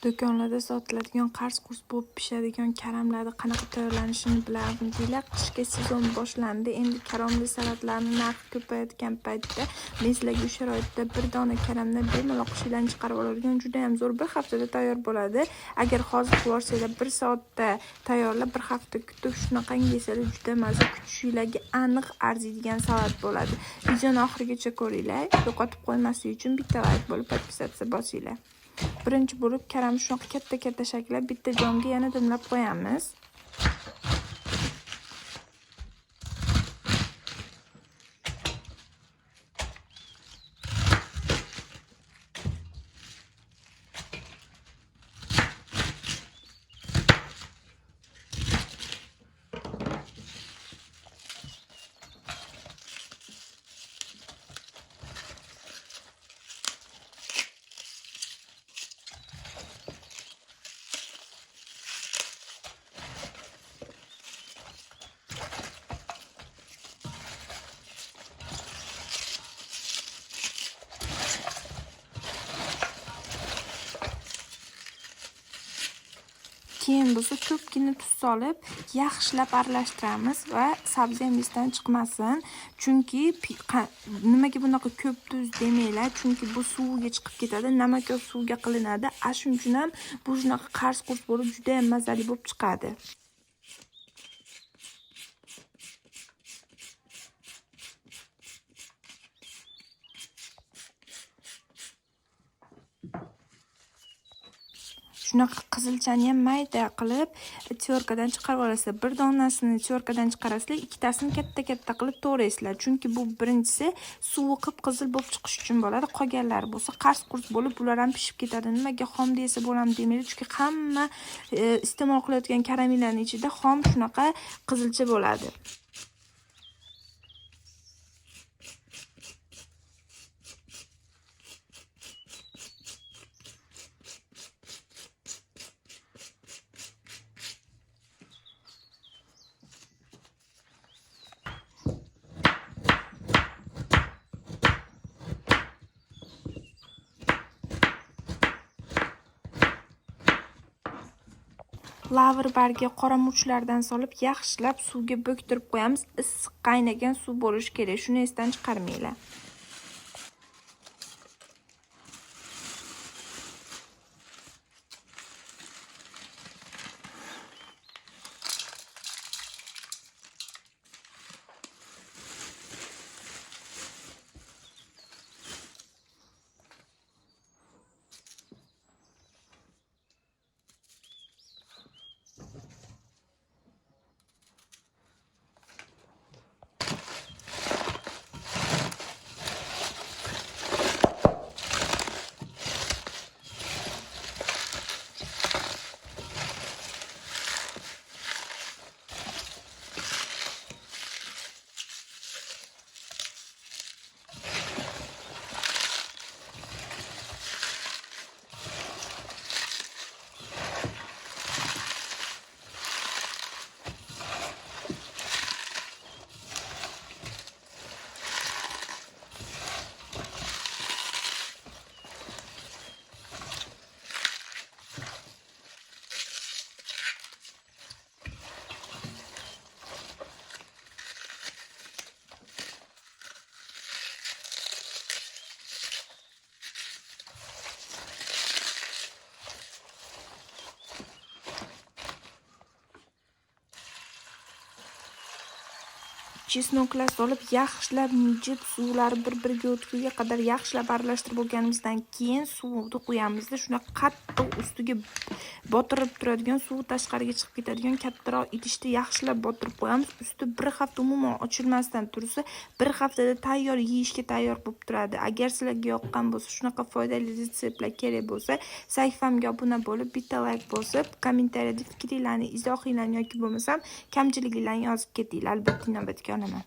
Do'konlarda sotiladigan qars-qurs bo'lib pishadigan karamlarni qanaqa tayyorlanishini bilardinglar? Qishki sezon boshlandi. Endi karamli salatlarning narxi ko'payayotgan paytda men sizlarga shu sharoitda bir dona karamni bemalol qishdan chiqarib oladigan juda ham zo'r, bir haftada tayyor bo'ladi. Agar hozir qo'rsanglar 1 soatda tayyorlab, bir hafta kutib shunaqangi yesalar juda mazza, kutishinglarga aniq arziydigan salat bo'ladi. Videoni oxirigacha ko'ringlar. Yo'qotib qo'ymaslik uchun bitta like bo'lib podpisatsiya bosinglar. Birinchi bo'lib karamni shunaqa katta shaklab bitta jonga yana dimlab qo'yamiz. Keyin bo'lsa ko'pgina tuz solib, yaxshilab aralashtiramiz va sabzi ham esdan chiqmasin. Chunki nimaga bunaqa ko'p tuz demanglar, chunki bu suviga chiqib ketadi, namakob suvga qilinadi. Shuning uchun ham bu shunaqa qars-qurs bo'lib juda ham mazali bo'lib chiqadi. Shunaqa qizilchani ham mayda qilib tyorkadan chiqarib olasizlar. Bir donasini tyorkadan chiqarasizlar, ikkitasini katta qilib to'g'raysizlar. Chunki bu birinchisi suvi qip-qizil bo'lib chiqish uchun bo'ladi. Qolganlari bo'lsa qars-qurs bo'lib, bular ham pishib ketadi. Nimaga xom desa bo'lam demaydi, chunki hamma iste'mol qilayotgan karamellarning ichida xom shunaqa qizilcha bo'ladi. Lavr bargi qora murchlardan solib yaxshilab suvga bo'ktirib qo'yamiz. Issiq qaynagan suv bo'lishi kerak. Shuni esdan chiqarmanglar. Chesnoklar solib yaxshilab mijib suvlari bir-biriga o'tgunga qadar yaxshilab aralashtirib bo'lganimizdan keyin suvni qo'yamiz. Shunaqa qattiq ustiga botirib turadigan, suv tashqariga chiqib ketadigan kattaroq idishda yaxshilab botirib qo'yamiz. Usti bir hafta umuman ochilmasdan tursa, bir haftada tayyor yeyishga tayyor bo'lib turadi. Agar sizlarga yoqqan bo'lsa, shunaqa foydali retseptlar kerak bo'lsa, sahifamga obuna bo'lib, bitta like bosib, kommentariyada fikringlarni, izohinglarni yoki bo'lmasam kamchiliklarni yozib ketinglar. Albatta inobatga olaman.